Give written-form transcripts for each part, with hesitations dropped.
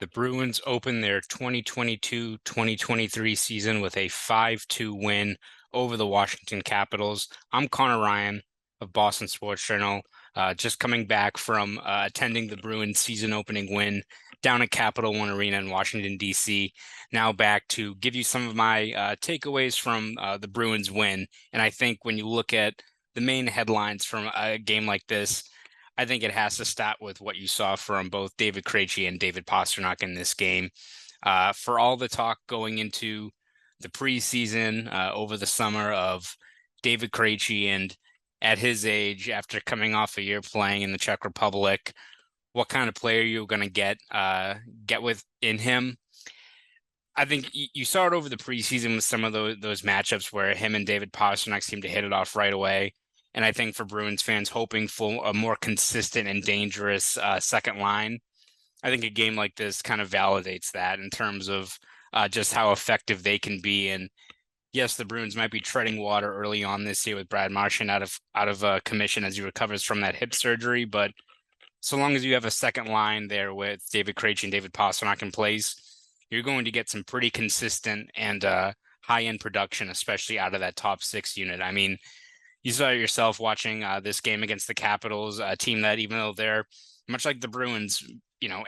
The Bruins opened their 2022-2023 season with a 5-2 win over the Washington Capitals. I'm Conor Ryan of Boston Sports Journal, just coming back from attending the Bruins season opening win down at Capital One Arena in Washington, D.C. Now back to give you some of my takeaways from the Bruins win. And I think when you look at the main headlines from a game like this, I think it has to start with what you saw from both David Krejci and David Pastrnak in this game. For all the talk going into the preseason over the summer of David Krejci and at his age, after coming off a year playing in the Czech Republic, what kind of player you're going to get with in him. I think you saw it over the preseason with some of those matchups where him and David Pastrnak seemed to hit it off right away. And I think for Bruins fans hoping for a more consistent and dangerous second line, I think a game like this kind of validates that in terms of just how effective they can be. And yes, the Bruins might be treading water early on this year with Brad Marchand out of commission as he recovers from that hip surgery. But so long as you have a second line there with David Krejci and David Pastrnak in place, you're going to get some pretty consistent and high-end production, especially out of that top six unit. I mean, you saw it yourself watching this game against the Capitals, a team that, even though they're much like the Bruins,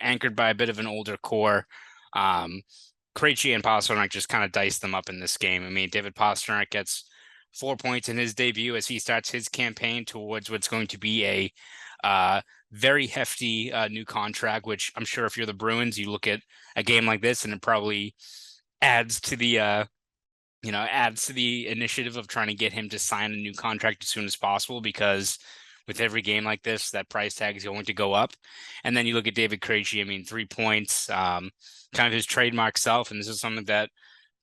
anchored by a bit of an older core, Krejci and Pastrnak just kind of diced them up in this game. I mean, David Pastrnak gets 4 points in his debut as he starts his campaign towards what's going to be a very hefty new contract, which I'm sure if you're the Bruins, you look at a game like this and it probably adds to the initiative of trying to get him to sign a new contract as soon as possible, because with every game like this, that price tag is going to go up. And then you look at David Krejci, I mean, 3 points, kind of his trademark self. And this is something that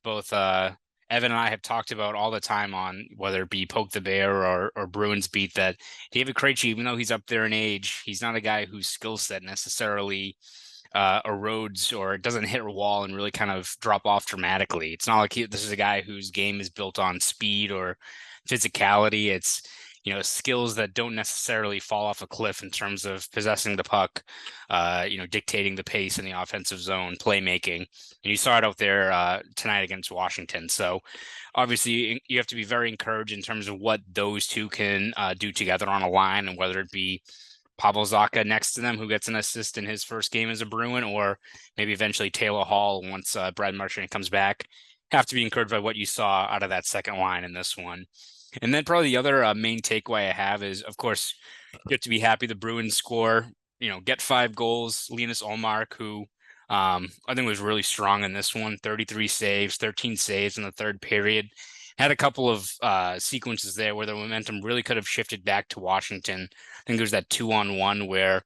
both Evan and I have talked about all the time on whether it be Poke the Bear or Bruins Beat, that David Krejci, even though he's up there in age, he's not a guy whose skill set necessarily erodes or doesn't hit a wall and really kind of drop off dramatically. It's not like this is a guy whose game is built on speed or physicality. It's skills that don't necessarily fall off a cliff in terms of possessing the puck, dictating the pace in the offensive zone, playmaking. And you saw it out there tonight against Washington. So obviously you have to be very encouraged in terms of what those two can do together on a line, and whether it be Pavel Zacha next to them, who gets an assist in his first game as a Bruin, or maybe eventually Taylor Hall once Brad Marchand comes back. Have to be encouraged by what you saw out of that second line in this one. And then probably the other main takeaway I have is, of course, you have to be happy the Bruins score, get 5 goals. Linus Omark, who I think was really strong in this one, 33 saves, 13 saves in the third period. Had a couple of sequences there where the momentum really could have shifted back to Washington. I think there's that 2-on-1 where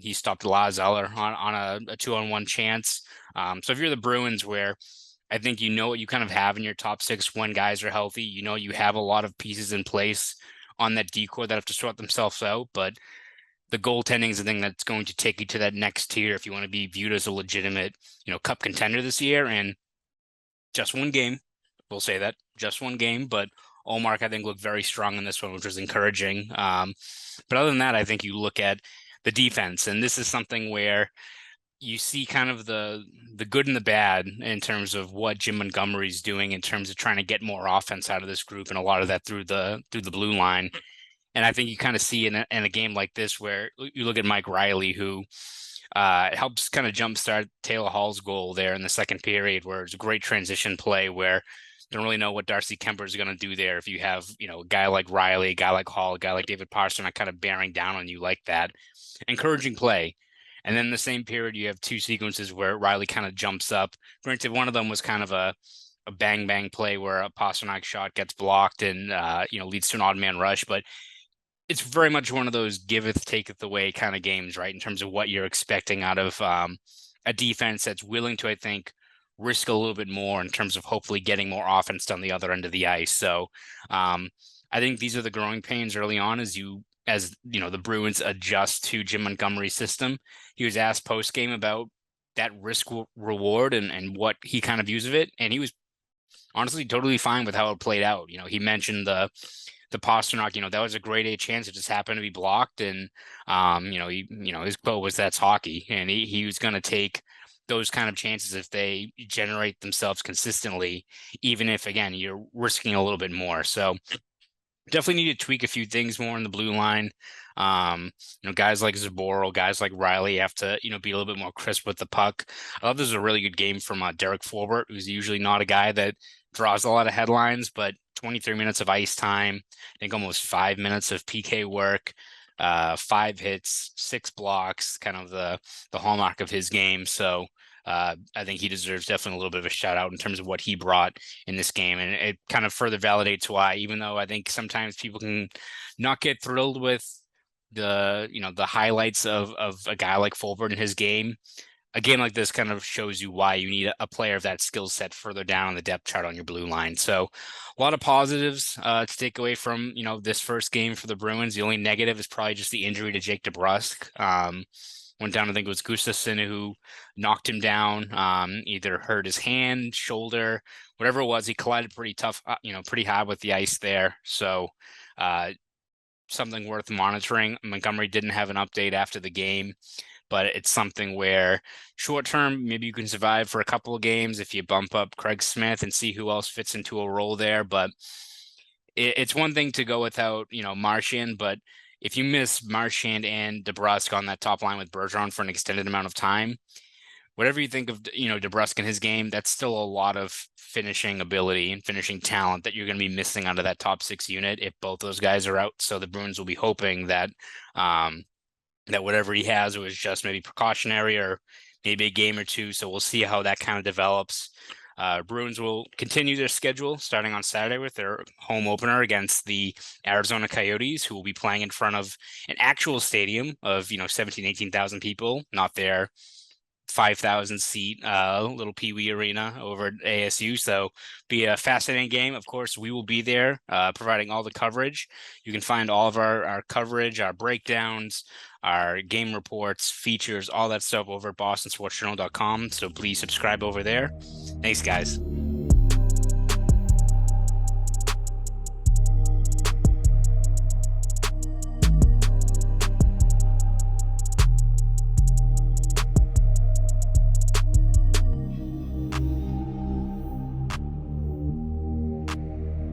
he stopped Lars Eller on a 2-on-1 chance. So if you're the Bruins, where I think what you kind of have in your top six when guys are healthy, you have a lot of pieces in place on that decor that have to sort themselves out, but the goaltending is the thing that's going to take you to that next tier if you want to be viewed as a legitimate, cup contender this year. And just one game, we'll say that, just one game, but Omark, I think, looked very strong in this one, which was encouraging. But other than that, I think you look at the defense, and this is something where you see kind of the good and the bad in terms of what Jim Montgomery's doing in terms of trying to get more offense out of this group, and a lot of that through the blue line. And I think you kind of see in a game like this where you look at Mike Riley, who helps kind of jumpstart Taylor Hall's goal there in the second period, where it's a great transition play where don't really know what Darcy Kemper is going to do there. If you have, a guy like Riley, a guy like Hall, a guy like David Pastrnak kind of bearing down on you like that, encouraging play. And then in the same period, you have 2 sequences where Riley kind of jumps up. Granted, one of them was kind of a bang play where a Pastrnak shot gets blocked and leads to an odd man rush, but it's very much one of those giveth taketh away kind of games, right? In terms of what you're expecting out of a defense that's willing to, I think, risk a little bit more in terms of hopefully getting more offense down the other end of the ice. So I think these are the growing pains early on as the Bruins adjust to Jim Montgomery's system. He was asked post game about that risk reward and what he kind of views of it, and he was honestly totally fine with how it played out. He mentioned the Pastrnak, that was a grade A chance. It just happened to be blocked, and his quote was, "That's hockey," and he was going to take those kind of chances if they generate themselves consistently, even if, again, you're risking a little bit more. So definitely need to tweak a few things more in the blue line. Guys like Zaboral, guys like Riley have to, be a little bit more crisp with the puck. I thought this was a really good game from Derek Forbort, who's usually not a guy that draws a lot of headlines, but 23 minutes of ice time, I think almost 5 minutes of PK work, 5 hits, 6 blocks, kind of the hallmark of his game. So I think he deserves definitely a little bit of a shout out in terms of what he brought in this game. And it kind of further validates why, even though I think sometimes people can not get thrilled with the highlights of a guy like Fulford in his game, a game like this kind of shows you why you need a player of that skill set further down on the depth chart on your blue line. So a lot of positives to take away from, this first game for the Bruins. The only negative is probably just the injury to Jake DeBrusk. Went down, I think it was Gustafsson who knocked him down, either hurt his hand, shoulder, whatever it was. He collided pretty tough, pretty hard with the ice there. So something worth monitoring. Montgomery didn't have an update after the game, but it's something where short term, maybe you can survive for a couple of games if you bump up Craig Smith and see who else fits into a role there. But it's one thing to go without, Marchand, but if you miss Marchand and DeBrusk on that top line with Bergeron for an extended amount of time, whatever you think of, DeBrusk in his game, that's still a lot of finishing ability and finishing talent that you're going to be missing out of that top 6 unit if both those guys are out. So the Bruins will be hoping that that whatever he has was just maybe precautionary or maybe a game or two. So we'll see how that kind of develops. Bruins will continue their schedule starting on Saturday with their home opener against the Arizona Coyotes, who will be playing in front of an actual stadium of 17,000, 18,000 people, not their 5,000 seat little Pee-wee arena over at ASU. So be a fascinating game. Of course, we will be there providing all the coverage. You can find all of our coverage, our breakdowns, our game reports, features, all that stuff over at bostonsportsjournal.com. So please subscribe over there. Thanks, guys.